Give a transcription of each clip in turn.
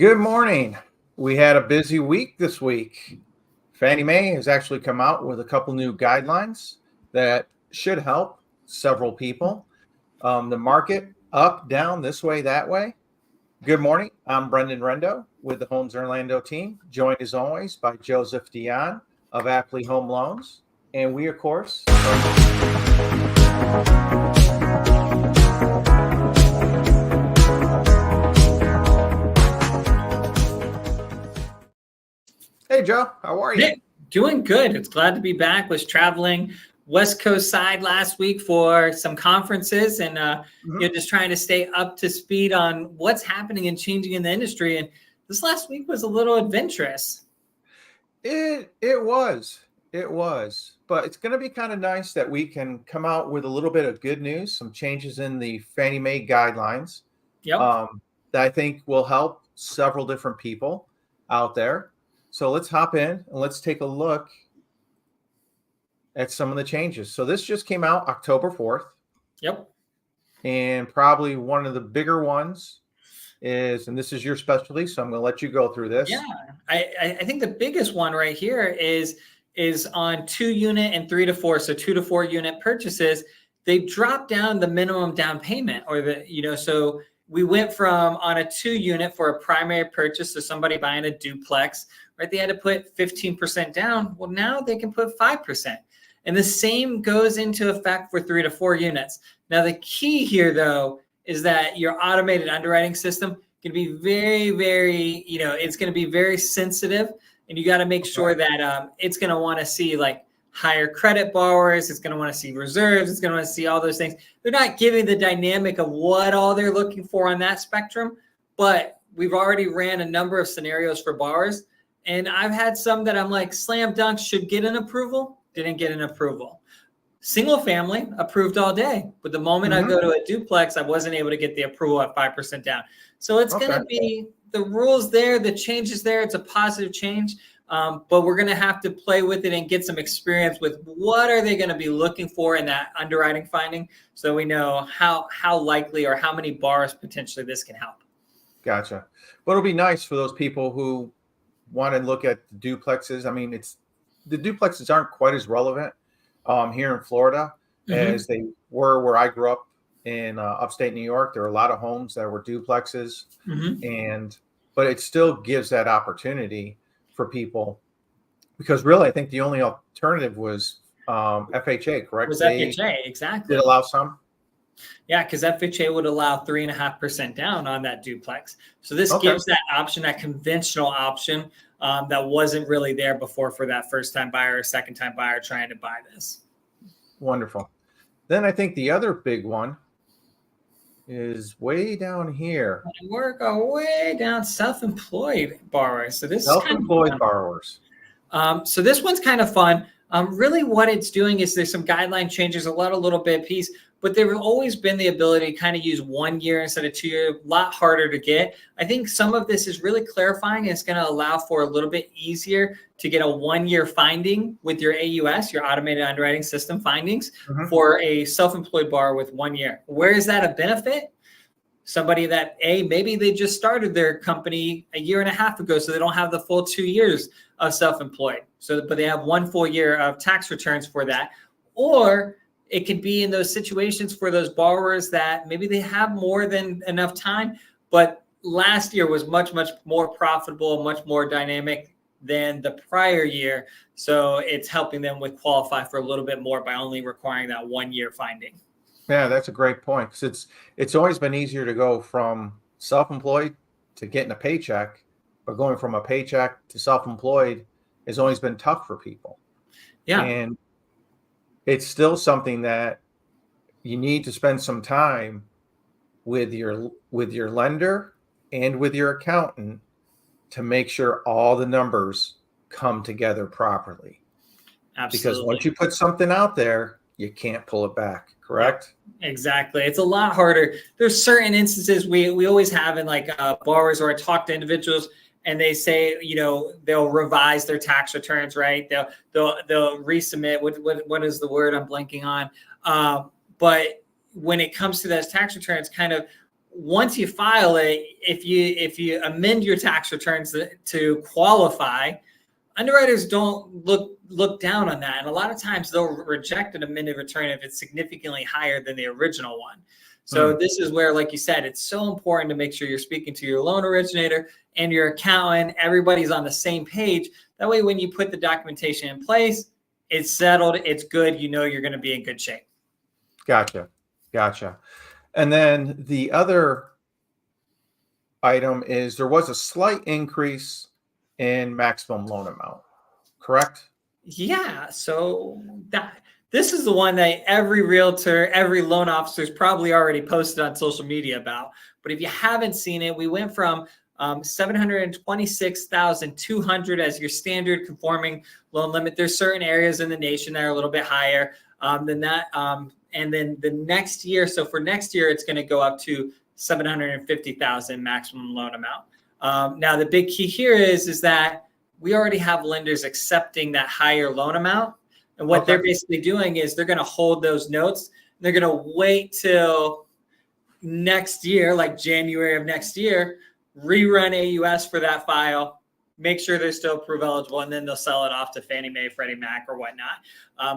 Good morning. We had a busy week this week. Fannie Mae has actually come out with a couple new guidelines that should help several people. The market up, down, this way, that way. Good morning. I'm Brendan Rendo with the Homes Orlando team, joined as always by Joseph Dion of Apley Home Loans. And we, of course, Hey, Joe, how are you? Hey, doing good. It's glad to be back. Was traveling West Coast side last week for some conferences and just trying to stay up to speed on what's happening and changing in the industry. And this last week was a little adventurous. It was, but it's going to be kind of nice that we can come out with a little bit of good news, some changes in the Fannie Mae guidelines that I think will help several different people out there. So let's hop in and let's take a look at some of the changes. So this just came out October 4th. Yep. And probably one of the bigger ones is, and this is your specialty, so I'm going to let you go through this. Yeah, I think the biggest one right here is on 2-unit and 3 to 4. So 2 to 4 unit purchases, they dropped down the minimum down payment so we went from on a 2-unit for a primary purchase, so somebody buying a duplex, right? They had to put 15% down. Well, now they can put 5%. And the same goes into effect for 3 to 4 units. Now, the key here, though, is that your automated underwriting system can be very, very, it's going to be very sensitive. And you got to make sure that it's going to want to see like higher credit borrowers. It's going to want to see reserves. It's going to want to see all those things. They're not giving the dynamic of what all they're looking for on that spectrum, but we've already ran a number of scenarios for borrowers. And I've had some that I'm like, slam dunk, should get an approval, didn't get an approval. Single family approved all day. But the moment I go to a duplex, I wasn't able to get the approval at 5% down. So it's going to be the rules there, the changes there. It's a positive change. But we're going to have to play with it and get some experience with what are they going to be looking for in that underwriting finding, so we know how likely or how many borrowers potentially this can help. Gotcha. But it'll be nice for those people who want to look at the duplexes. I mean, the duplexes aren't quite as relevant here in Florida as they were where I grew up in upstate New York. There are a lot of homes that were duplexes, but it still gives that opportunity for people, because really I think the only alternative was FHA, correct? Was FHA, exactly. Did allow some? Yeah, because FHA would allow 3.5% down on that duplex. So this gives that option, that conventional option that wasn't really there before for that first-time buyer or second-time buyer trying to buy this. Wonderful. Then I think the other big one is way down here. And we're going way down, self-employed borrowers. So this self-employed borrowers. So this one's kind of fun. Really what it's doing is there's some guideline changes, a lot of little bit piece, but there have always been the ability to kind of use 1 year instead of 2 years, a lot harder to get. I think some of this is really clarifying, and it's going to allow for a little bit easier to get a 1-year finding with your AUS, your automated underwriting system findings, for a self-employed borrower with 1 year. Where is that a benefit? Somebody that maybe they just started their company a year and a half ago, so they don't have the full 2 years of self-employed. But they have 1 full year of tax returns for that. Or it could be in those situations for those borrowers that maybe they have more than enough time, but last year was much, much more profitable, much more dynamic than the prior year. So it's helping them with qualify for a little bit more by only requiring that 1 year finding. Yeah, that's a great point, because it's always been easier to go from self-employed to getting a paycheck, but going from a paycheck to self-employed has always been tough for people. Yeah. And it's still something that you need to spend some time with your lender and with your accountant to make sure all the numbers come together properly. Absolutely. Because once you put something out there, you can't pull it back, correct? Exactly. It's a lot harder. There's certain instances we always have in like borrowers, or I talk to individuals and they say, they'll revise their tax returns, right? They'll resubmit. What is the word I'm blanking on? But when it comes to those tax returns, kind of once you file it, if you amend your tax returns to qualify, underwriters don't look down on that. And a lot of times they'll reject an amended return if it's significantly higher than the original one. So this is where, like you said, it's so important to make sure you're speaking to your loan originator and your accountant. Everybody's on the same page. That way, when you put the documentation in place, it's settled, it's good. You know you're going to be in good shape. Gotcha. And then the other item is there was a slight increase in maximum loan amount, correct? Yeah. So this is the one that every realtor, every loan officer has probably already posted on social media about. But if you haven't seen it, we went from 726,200 as your standard conforming loan limit. There's certain areas in the nation that are a little bit higher than that. And then the next year, so for next year, it's going to go up to 750,000 maximum loan amount. Now, the big key here is that we already have lenders accepting that higher loan amount. And what they're basically doing is they're going to hold those notes. They're going to wait till next year, like January of next year, rerun AUS for that file, make sure they're still proof eligible, and then they'll sell it off to Fannie Mae, Freddie Mac, or whatnot.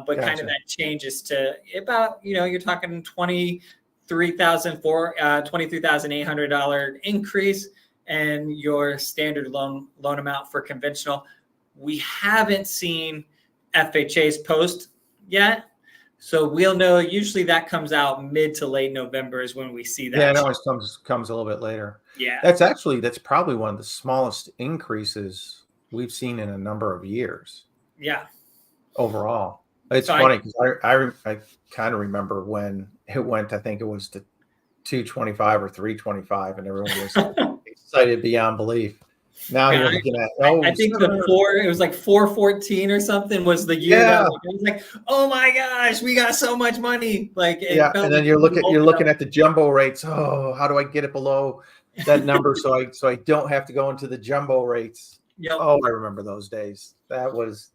But kind of that changes to about, you're talking $23,800 increase, and your standard loan amount for conventional. We haven't seen FHA's post yet, so we'll know. Usually that comes out mid to late November is when we see that. Yeah, it always comes a little bit later. Yeah, that's probably one of the smallest increases we've seen in a number of years. Yeah, overall. It's funny because I kind of remember when it went. I think it was to 225 or 325, and everyone was excited beyond belief. Now you're looking at I think it was like 414 or something was the year. Yeah. That it was like, oh my gosh, we got so much money. Like, and then you're looking at the jumbo rates. Oh, how do I get it below that number so I don't have to go into the jumbo rates? Yep. Oh, I remember those days. That was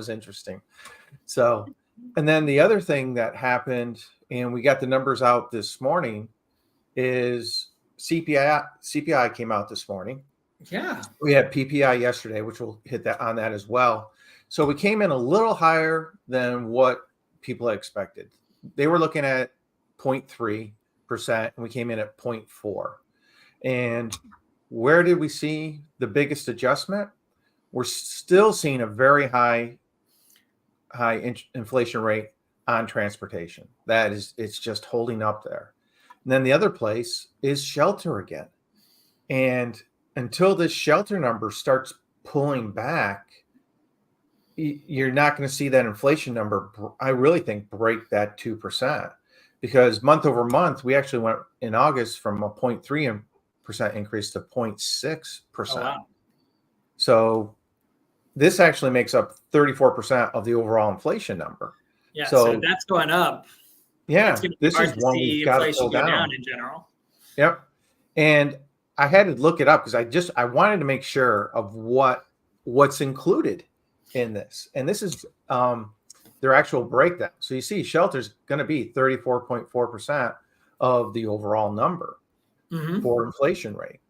interesting. So, and then the other thing that happened, and we got the numbers out this morning, is CPI came out this morning. Yeah. We had PPI yesterday, which we'll hit that on that as well. So we came in a little higher than what people had expected. They were looking at 0.3%, and we came in at 0.4%. And where did we see the biggest adjustment? We're still seeing a very high inflation rate on transportation. It's just holding up there. And then the other place is shelter again. And until this shelter number starts pulling back, you're not going to see that inflation number, I really think, break that 2%. Because month over month, we actually went in August from a 0.3% increase to 0.6%. Oh, wow. So this actually makes up 34% of the overall inflation number. Yeah, so that's going up. Yeah, this is one we've got to pull down in general. Yep. And I had to look it up because I wanted to make sure of what's included in this. And this is their actual breakdown. So you see shelter's going to be 34.4% of the overall number for inflation rate.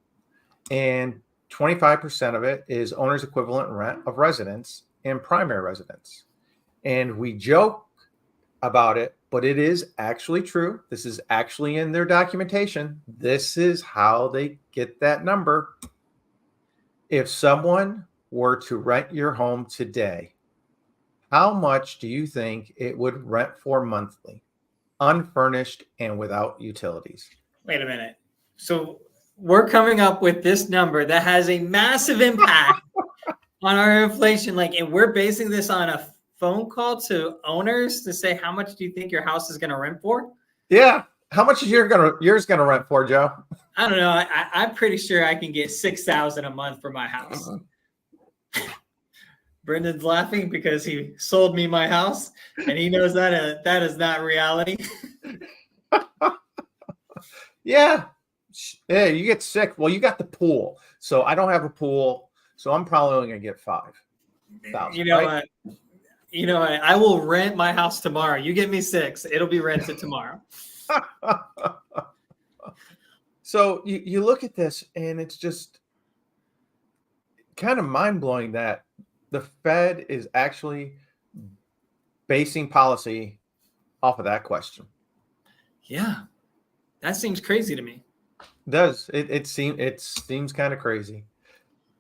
And 25% of it is owner's equivalent rent of residence and primary residence. And we joke about it, but it is actually true. This is actually in their documentation. This is how they get that number. If someone were to rent your home today, how much do you think it would rent for monthly, unfurnished and without utilities? Wait a minute. So we're coming up with this number that has a massive impact on our inflation. And we're basing this on a phone call to owners to say, how much do you think your house is going to rent for? Yeah. How much is yours going to rent for, Joe? I don't know. I'm pretty sure I can get $6,000 a month for my house. Brendan's laughing because he sold me my house, and he knows that is not reality. Yeah. Yeah, you get sick. Well, you got the pool. So I don't have a pool, so I'm probably only going to get $5,000. You know what? I will rent my house tomorrow. You get me $6,000. It'll be rented tomorrow. So you look at this and it's just kind of mind blowing that the Fed is actually basing policy off of that question. Yeah, that seems crazy to me. It seems kind of crazy.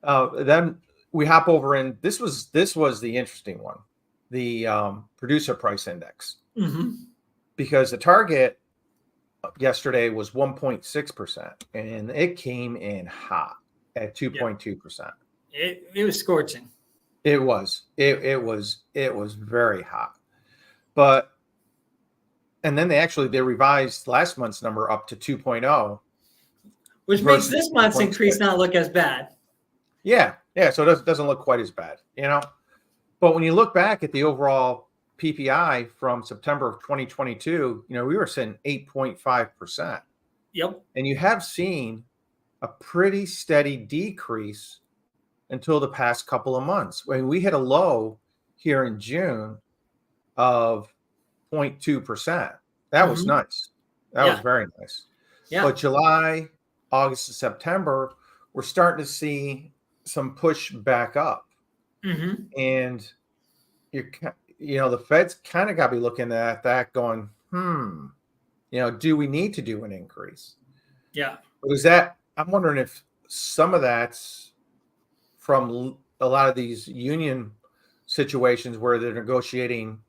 Then we hop over in this was the interesting one, the producer price index, because the target yesterday was 1.6%, and it came in hot at 2.2%. It was scorching. It was very hot, but and then they revised last month's number up to 2.0, which makes this month's increase not look as bad. Yeah. So it doesn't look quite as bad, But when you look back at the overall PPI from September of 2022, we were sitting 8.5%. Yep. And you have seen a pretty steady decrease until the past couple of months. When we hit a low here in June of 0.2%. That was nice. That was very nice. Yeah. But July, August, and September, we're starting to see some push back up. And the Fed's kind of got to be looking at that going, do we need to do an increase? Yeah. But I'm wondering if some of that's from a lot of these union situations where they're negotiating,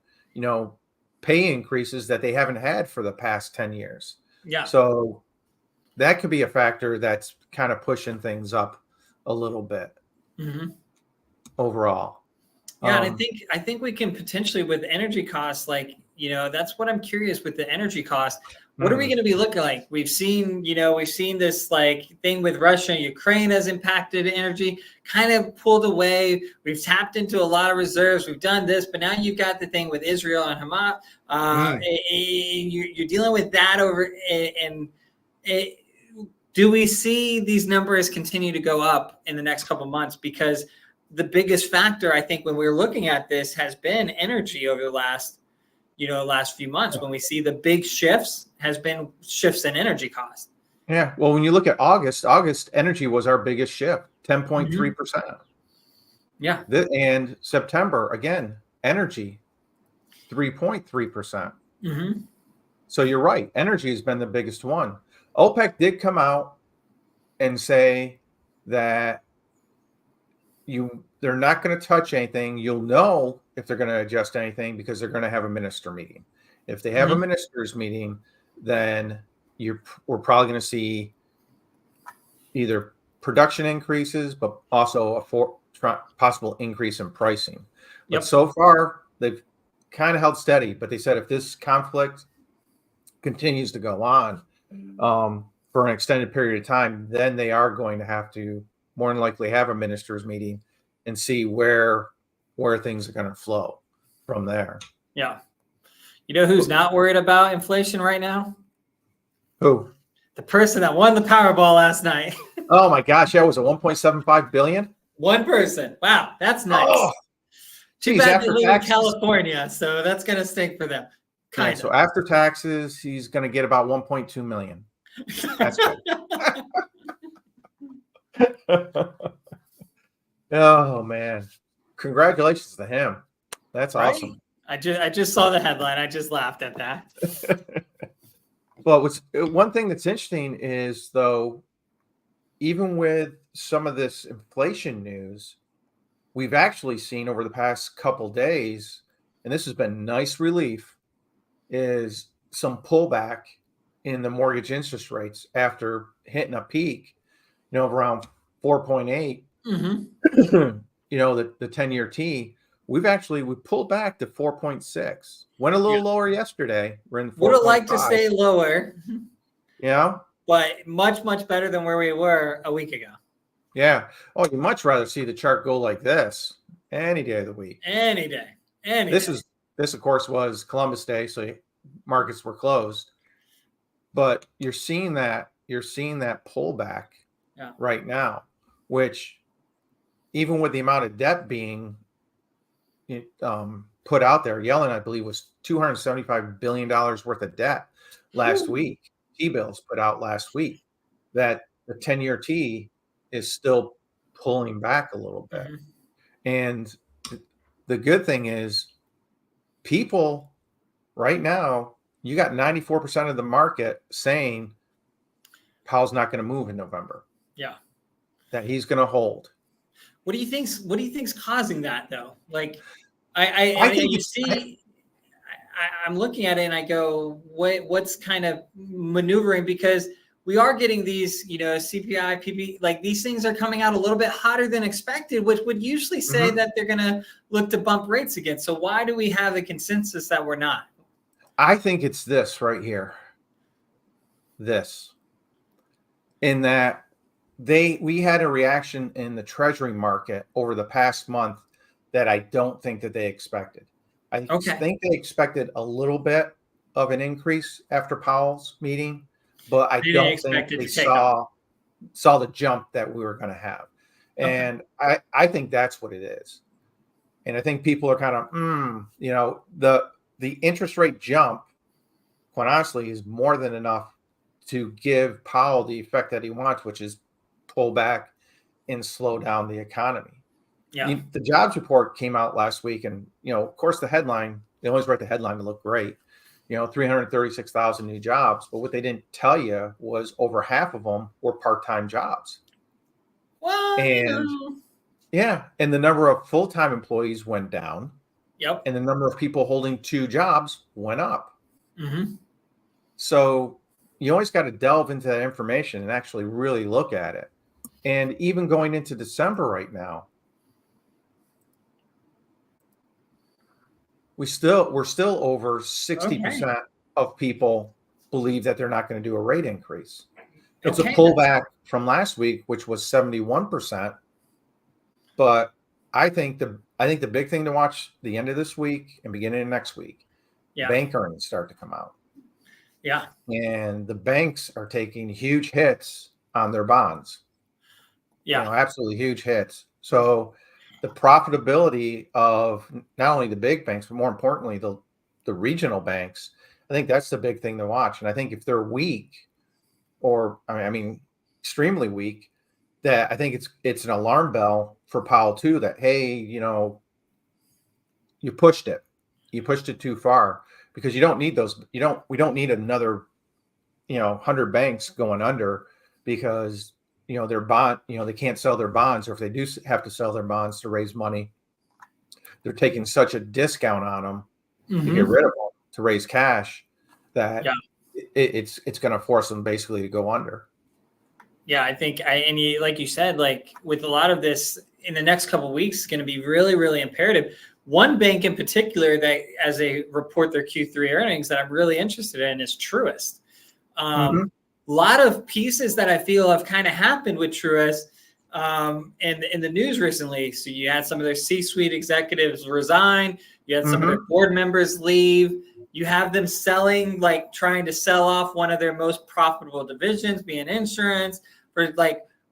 pay increases that they haven't had for the past 10 years. Yeah. So that could be a factor that's kind of pushing things up a little bit overall. Yeah, and I think we can potentially, with energy costs, that's what I'm curious with the energy costs. What are we going to be looking like? We've seen this thing with Russia and Ukraine has impacted energy, kind of pulled away. We've tapped into a lot of reserves. We've done this, but now you've got the thing with Israel and Hamas. You're dealing with that over, and do we see these numbers continue to go up in the next couple of months? Because the biggest factor, I think, when we're looking at this has been energy over the last few months. When we see the big shifts, has been shifts in energy costs. Yeah. Well, when you look at August energy was our biggest shift, 10.3%. Yeah. And September, again, energy, 3.3%. So you're right. Energy has been the biggest one. OPEC did come out and say that they're not going to touch anything. You'll know if they're going to adjust anything because they're going to have a minister meeting. If they have a minister's meeting, then we're probably going to see either production increases, but also a possible increase in pricing. But so far, they've kind of held steady. But they said if this conflict continues to go on for an extended period of time, then they are going to have to more than likely have a minister's meeting and see where things are going to flow from there. Yeah. You know who's not worried about inflation right now? Who? The person that won the Powerball last night. Oh my gosh, that was a 1.75 billion. One person. Wow, that's nice. Oh, too bad they live in California, so that's going to stink for them. Kind of. So after taxes, he's going to get about 1.2 million. That's good. Oh man, congratulations to him. That's awesome. I just saw the headline. I just laughed at that. Well, one thing that's interesting is, though, even with some of this inflation news, we've actually seen over the past couple days, and this has been nice relief, is some pullback in the mortgage interest rates after hitting a peak, around 4.8. The 10-year T. We pulled back to 4.6. Went a little lower yesterday. We're in 4.5. Would have liked to stay lower. Yeah. But much, much better than where we were a week ago. Yeah. Oh, you'd much rather see the chart go like this any day of the week. Any day. This, of course, was Columbus Day, so markets were closed. But you're seeing that pullback right now, which even with the amount of debt being put out there, Yellen, I believe, was $275 billion worth of debt last week. T-bills put out last week. that the 10-year T is still pulling back a little bit. Mhm. And the good thing is people right now, you got 94% of the market saying Powell's not going to move in November, Yeah. that he's going to hold. What do you think's causing that though? Like, I I think you see, I'm looking at it and I go, what's kind of maneuvering, because we are getting these, CPI, PP, like these things are coming out a little bit hotter than expected, which would usually say that they're going to look to bump rates again. So why do we have a consensus that we're not? I think it's this right here. This. In that we had a reaction in the treasury market over the past month that I don't think that they expected. I think they expected a little bit of an increase after Powell's meeting, but I don't think they saw the jump that we were going to have. And I think that's what it is. And I think people are kind of, the interest rate jump, quite honestly, is more than enough to give Powell the effect that he wants, which is pull back and slow down the economy. Yeah. The jobs report came out last week, and of course, the headline, they always write the headline to look great. 336,000 new jobs, but what they didn't tell you was over half of them were part-time jobs. Well, and and the number of full-time employees went down. Yep. And the number of people holding two jobs went up. Mm-hmm. So you always got to delve into that information and actually really look at it. And even going into December right now, we're still over 60% of people believe that they're not going to do a rate increase. It's a pullback from last week, which was 71%. But I think the big thing to watch the end of this week and beginning of next week, bank earnings start to come out. Yeah. And the banks are taking huge hits on their bonds. Yeah. Absolutely huge hits. So the profitability of not only the big banks, but more importantly, the regional banks, I think that's the big thing to watch. And I think if they're weak, or I mean extremely weak, that I think it's an alarm bell for Powell too, that, hey, you pushed it too far, because you don't need those. We don't need another, 100 banks going under because, their bond, they can't sell their bonds, or if they do have to sell their bonds to raise money, they're taking such a discount on them to get rid of them, to raise cash, that it's going to force them basically to go under. Yeah, I think like you said, like with a lot of this in the next couple of weeks, is going to be really, really imperative. One bank in particular that, as they report their Q3 earnings, that I'm really interested in is Truist. A lot of pieces that I feel have kind of happened with Truist in the news recently. So you had some of their C-suite executives resign. You had some of their board members leave. You have them trying to sell off one of their most profitable divisions, being insurance. For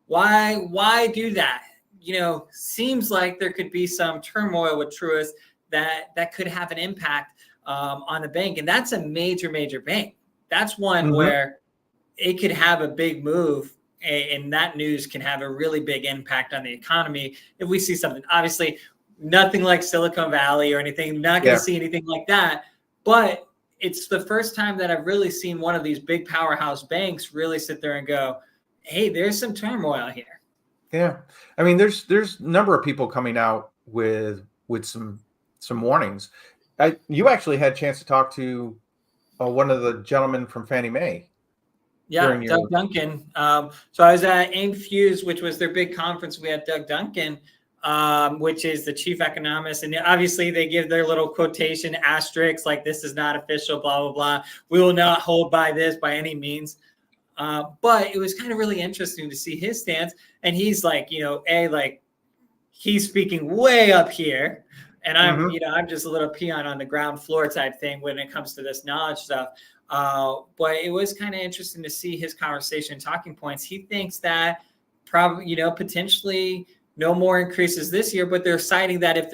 why do that? Seems like there could be some turmoil with Truist that could have an impact on the bank, and that's a major, major bank. That's one where it could have a big move, and that news can have a really big impact on the economy if we see something. Obviously, nothing like Silicon Valley or anything. Not going to see anything like that. But it's the first time that I've really seen one of these big powerhouse banks really sit there and go, hey, there's some turmoil here. Yeah. I mean, there's a number of people coming out with some warnings. You actually had a chance to talk to one of the gentlemen from Fannie Mae. Yeah, Doug Duncan. So I was at Infuse, which was their big conference. We had Doug Duncan, which is the chief economist. And obviously they give their little quotation asterisks, like this is not official, blah, blah, blah. We will not hold by this by any means. But it was kind of really interesting to see his stance. And he's like, he's speaking way up here. And I'm, I'm just a little peon on the ground floor type thing when it comes to this knowledge stuff. But it was kind of interesting to see his conversation talking points. He thinks that probably, potentially no more increases this year, but they're citing that if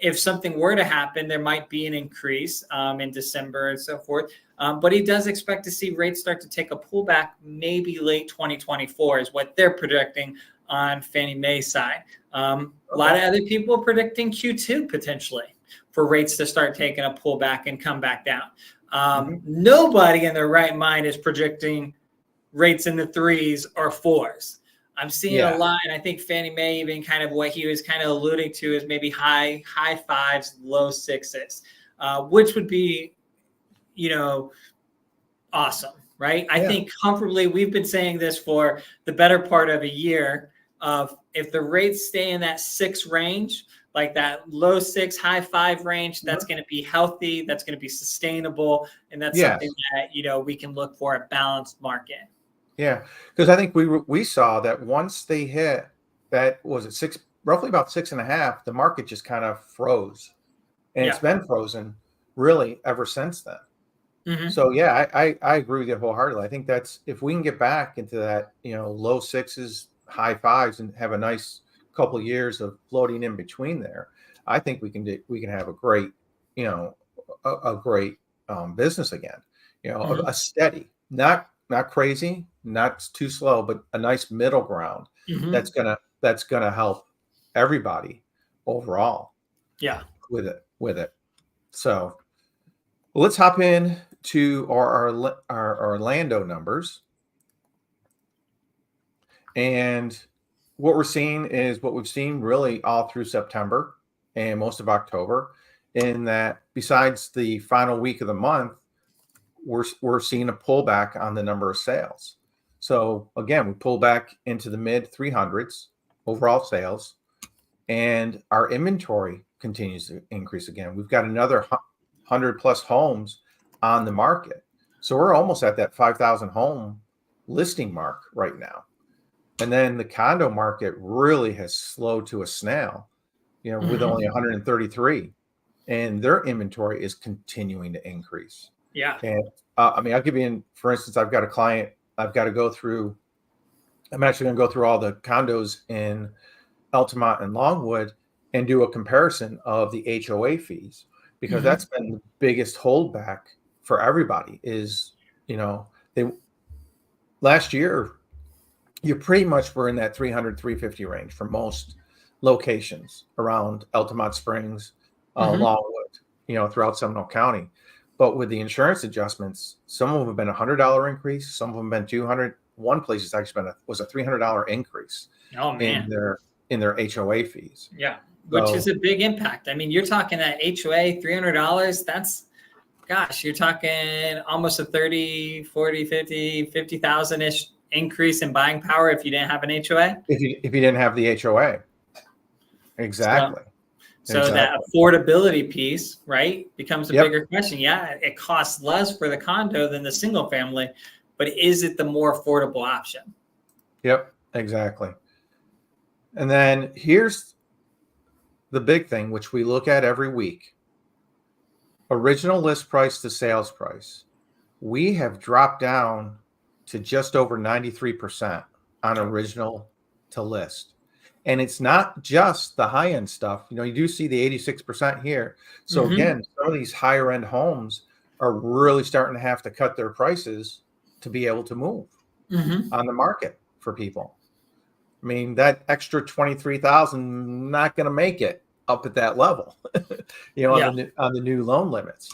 if something were to happen, there might be an increase in December and so forth. But he does expect to see rates start to take a pullback maybe late 2024 is what they're predicting on Fannie Mae side. A lot of other people are predicting Q2 potentially for rates to start taking a pullback and come back down. Nobody in their right mind is predicting rates in the 3s or 4s. I'm seeing a lot, and I think Fannie Mae, even kind of what he was kind of alluding to, is maybe high 5s, low 6s, which would be, awesome, right? I think comfortably, we've been saying this for the better part of a year, of if the rates stay in that 6 range, like that low 6, high 5 range, that's going to be healthy, that's going to be sustainable, and that's something that, we can look for a balanced market. Yeah, because I think we saw that once they hit that, was it 6, roughly about 6.5, the market just kind of froze, and it's been frozen really ever since then. So yeah, I agree with you wholeheartedly. I think that's, if we can get back into that, low 6s, high 5s, and have a nice couple of years of floating in between there, I think we can have a great, a great business again. A steady, not crazy, not too slow, but a nice middle ground that's gonna help everybody overall. Yeah, with it. So let's hop in to our Orlando numbers, and what we're seeing is what we've seen really all through September and most of October, in that besides the final week of the month, we're seeing a pullback on the number of sales. So again, we pull back into the mid 300s overall sales, and our inventory continues to increase again. We've got another 100 plus homes on the market. So we're almost at that 5,000 home listing mark right now. And then the condo market really has slowed to a snail, with only 133, and their inventory is continuing to increase. Yeah. And I'll give you, for instance, I've got a client, I'm actually going to go through all the condos in Altamont and Longwood and do a comparison of the HOA fees, because that's been the biggest holdback for everybody. Is, last year, you pretty much were in that 300, 350 range for most locations around Altamont Springs, Longwood, throughout Seminole County. But with the insurance adjustments, some of them have been $100 increase, some of them have been $200. One place has actually was a $300 increase in their HOA fees. Yeah, which is a big impact. I mean, you're talking that HOA $300. That's, gosh, you're talking almost a 30, 40, 50,000 ish increase in buying power if you didn't have an HOA. If you didn't have the HOA, exactly. So that affordability piece, right, becomes a bigger question. Yeah, it costs less for the condo than the single family, but is it the more affordable option? Yep, exactly. And then here's the big thing, which we look at every week. Original list price to sales price. We have dropped down to just over 93% on original to list. And it's not just the high-end stuff. You do see the 86% here. So again, some of these higher end homes are really starting to have to cut their prices to be able to move on the market for people. I mean, that extra 23,000 not going to make it up at that level, on the new loan limits.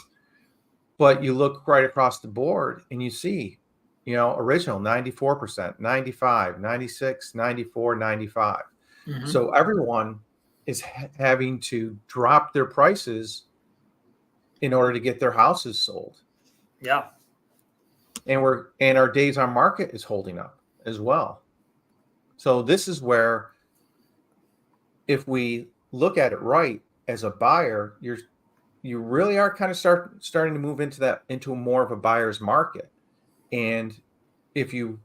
But you look right across the board and you see, original 94%, 95, 96, 94, 95. So everyone is having to drop their prices in order to get their houses sold. Yeah. And our days on market is holding up as well. So this is where, if we look at it right as a buyer, you really are kind of starting to move into more of a buyer's market. And if you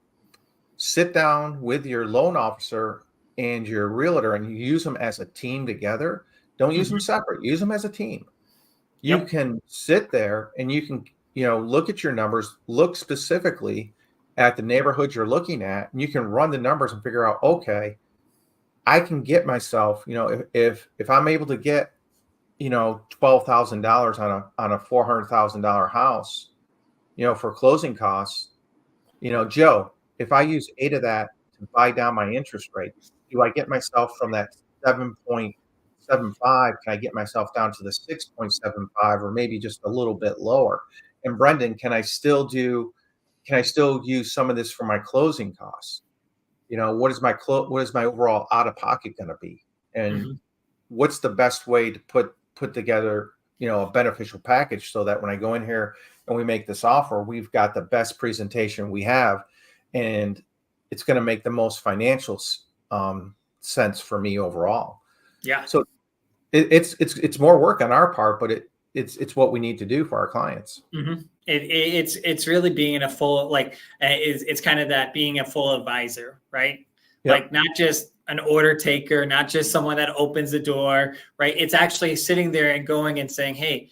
sit down with your loan officer and your realtor and you use them as a team together, don't use them separate, use them as a team. You can sit there and you can, look at your numbers, look specifically at the neighborhood you're looking at, and you can run the numbers and figure out, okay, I can get myself, if I'm able to get $12,000 on a $400,000 house, for closing costs, Joe, if I use 8 of that to buy down my interest rate, do I get myself from that 7.75? Can I get myself down to the 6.75 or maybe just a little bit lower? And Brendan, can I still use some of this for my closing costs? What is my overall out of pocket going to be? And Mhm. what's the best way to put together, a beneficial package so that when I go in here and we make this offer, we've got the best presentation we have, and it's going to make the most financial sense for me overall. Yeah. So it's more work on our part, but it's what we need to do for our clients. It's really being a full, like, it's kind of that being a full advisor, right? Yep. Like, not just an order taker, not just someone that opens the door, right? It's actually sitting there and going and saying, hey,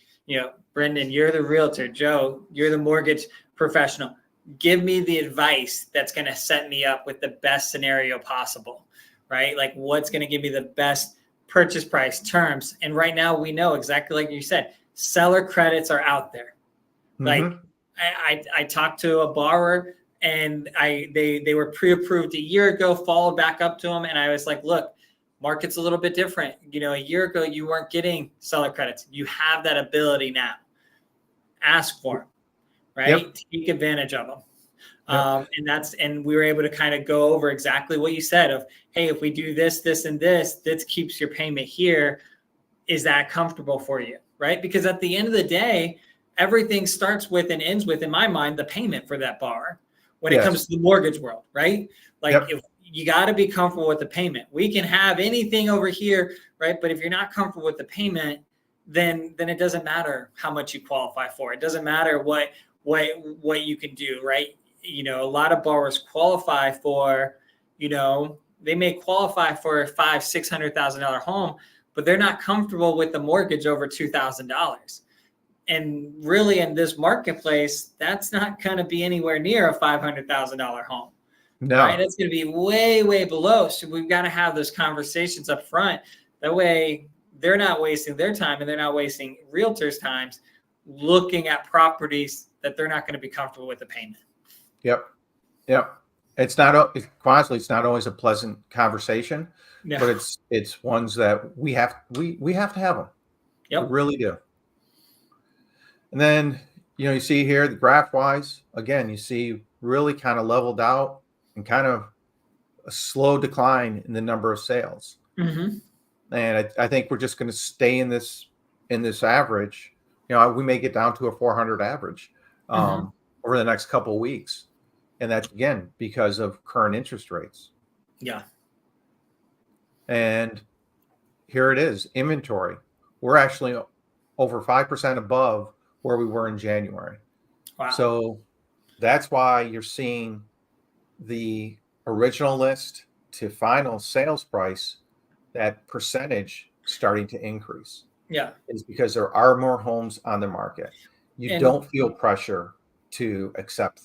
Brendan, you're the realtor. Joe, you're the mortgage professional. Give me the advice that's going to set me up with the best scenario possible, right? Like, what's going to give me the best purchase price terms. And right now we know exactly like you said, seller credits are out there. Like, I talked to a borrower and they were pre-approved a year ago, followed back up to them. And I was like, look, market's a little bit different. A year ago, you weren't getting seller credits. You have that ability now. Ask for them, right? Yep. Take advantage of them. Yep. And we were able to kind of go over exactly what you said of, hey, if we do this, this, and this keeps your payment here. Is that comfortable for you? Right? Because at the end of the day, everything starts with and ends with, in my mind, the payment for that borrower when it comes to the mortgage world, right? Like, if you got to be comfortable with the payment. We can have anything over here, right? But if you're not comfortable with the payment, then it doesn't matter how much you qualify for. It doesn't matter what you can do, right? A lot of borrowers qualify for, they may qualify for a $500,000-$600,000 home, but they're not comfortable with the mortgage over $2,000. And really, in this marketplace, that's not going to be anywhere near a $500,000 home. No. Right? It's going to be way, way below. So we've got to have those conversations up front. That way, they're not wasting their time and they're not wasting realtors' times looking at properties that they're not going to be comfortable with the payment. Yep. It's not always a pleasant conversation, but it's ones that we have to have them. Yep. We really do. And then, you see here the graph wise, again, you see really kind of leveled out and kind of a slow decline in the number of sales. Mm-hmm. And I think we're just going to stay in this average. We may get down to a 400 average over the next couple of weeks. And that's, again, because of current interest rates. Yeah. And here it is, inventory. We're actually over 5% above where we were in January. Wow. So that's why you're seeing the original list to final sales price, that percentage starting to increase. Yeah. It's because there are more homes on the market. You don't feel pressure to accept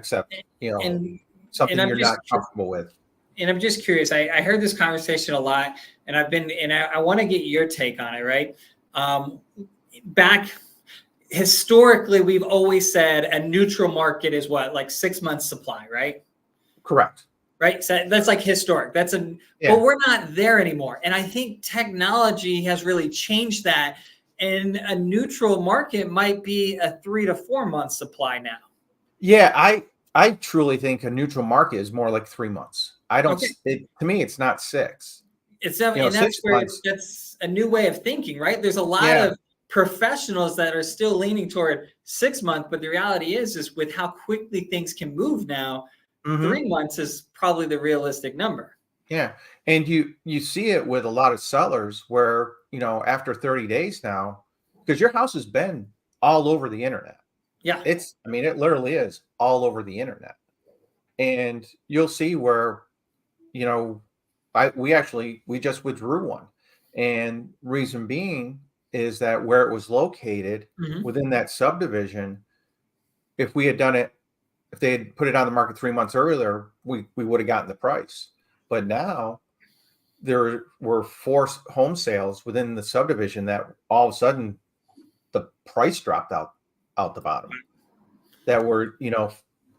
something you're not comfortable with. And I'm just curious. I heard this conversation a lot, and I want to get your take on it, right? Back historically, we've always said a neutral market is what, like 6 months supply, right? Correct. Right. So that's like historic. But we're not there anymore. And I think technology has really changed that. And a neutral market might be a 3 to 4 month supply now. Yeah, I truly think a neutral market is more like 3 months. To me, it's not 6. It's definitely, and that's a new way of thinking, right? There's a lot of professionals that are still leaning toward 6 months, but the reality is with how quickly things can move now, 3 months is probably the realistic number. Yeah. And you see it with a lot of sellers where, after 30 days now, because your house has been all over the internet. Yeah. It literally is all over the internet. And you'll see where, we just withdrew one. And reason being is that where it was located within that subdivision, if they had put it on the market 3 months earlier, we would have gotten the price. But now there were 4 home sales within the subdivision that all of a sudden the price dropped out the bottom, that were,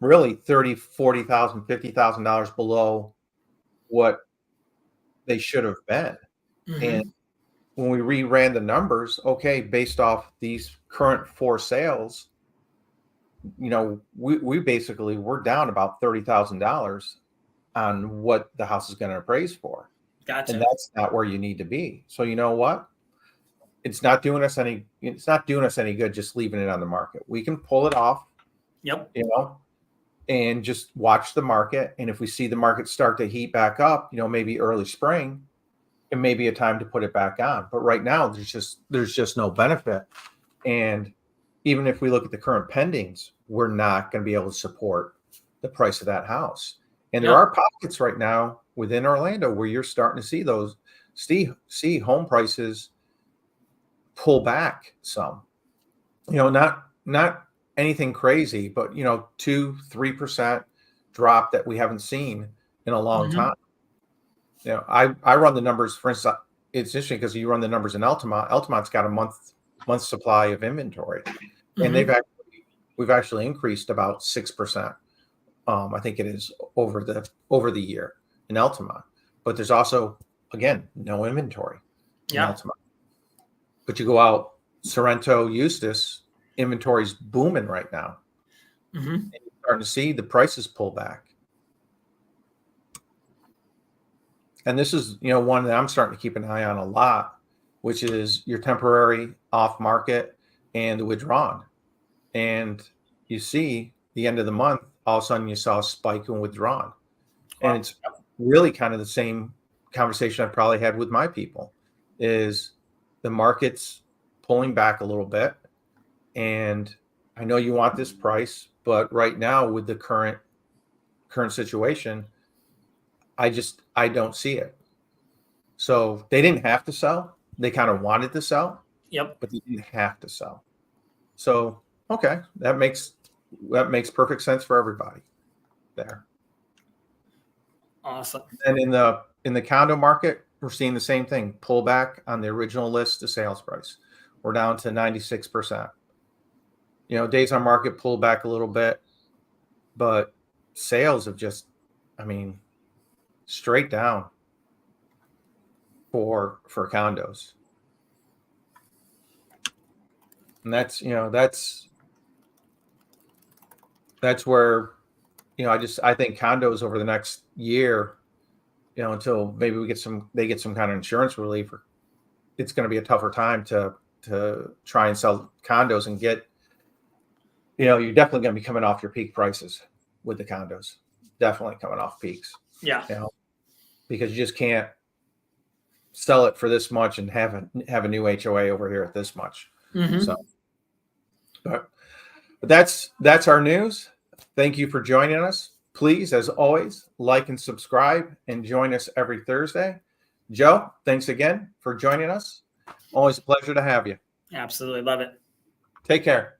really 30, 40,000, $50,000 below what they should have been. And when we reran the numbers, okay, based off these current 4 sales, we basically we're down about $30,000 on what the house is going to appraise for. Gotcha. And that's not where you need to be. So you know what? It's not doing us any good just leaving it on the market. We can pull it off. Yep. And just watch the market. And if we see the market start to heat back up, maybe early spring, it may be a time to put it back on. But right now there's just no benefit. And even if we look at the current pendings, we're not going to be able to support the price of that house. And there are pockets right now within Orlando where you're starting to see home prices pull back some. Not anything crazy, but 2-3% drop that we haven't seen in a long time. I run the numbers. For instance, it's interesting because you run the numbers in Altamont. Altamont's got a month supply of inventory, and we've actually increased about 6%. I think it is over the year in Altamont, but there's also, again, no inventory in Altamont. But you go out Sorrento, Eustis, inventory's booming right now. And you're starting to see the prices pull back. And this is, one that I'm starting to keep an eye on a lot, which is your temporary off market and the withdrawn. And you see the end of the month, all of a sudden you saw a spike in withdrawn. And it's really kind of the same conversation I probably had with my people, is the market's pulling back a little bit. And I know you want this price, but right now with the current situation, I don't see it. So they didn't have to sell. They kind of wanted to sell. Yep. But they didn't have to sell. So, okay, that makes perfect sense for everybody there. Awesome. And in the condo market, we're seeing the same thing. Pullback on the original list to sales price. We're down to 96%. Days on market pulled back a little bit, but sales have just, straight down for condos. And that's where, I think condos over the next year, until maybe they get some kind of insurance relief, it's going to be a tougher time to try and sell condos and get, you're definitely going to be coming off your peak prices with the condos, definitely coming off peaks. Yeah. Because you just can't sell it for this much and have a new HOA over here at this much. So, but that's our news. Thank you for joining us. Please, as always, like and subscribe and join us every Thursday. Joe, thanks again for joining us. Always a pleasure to have you. Absolutely. Love it. Take care.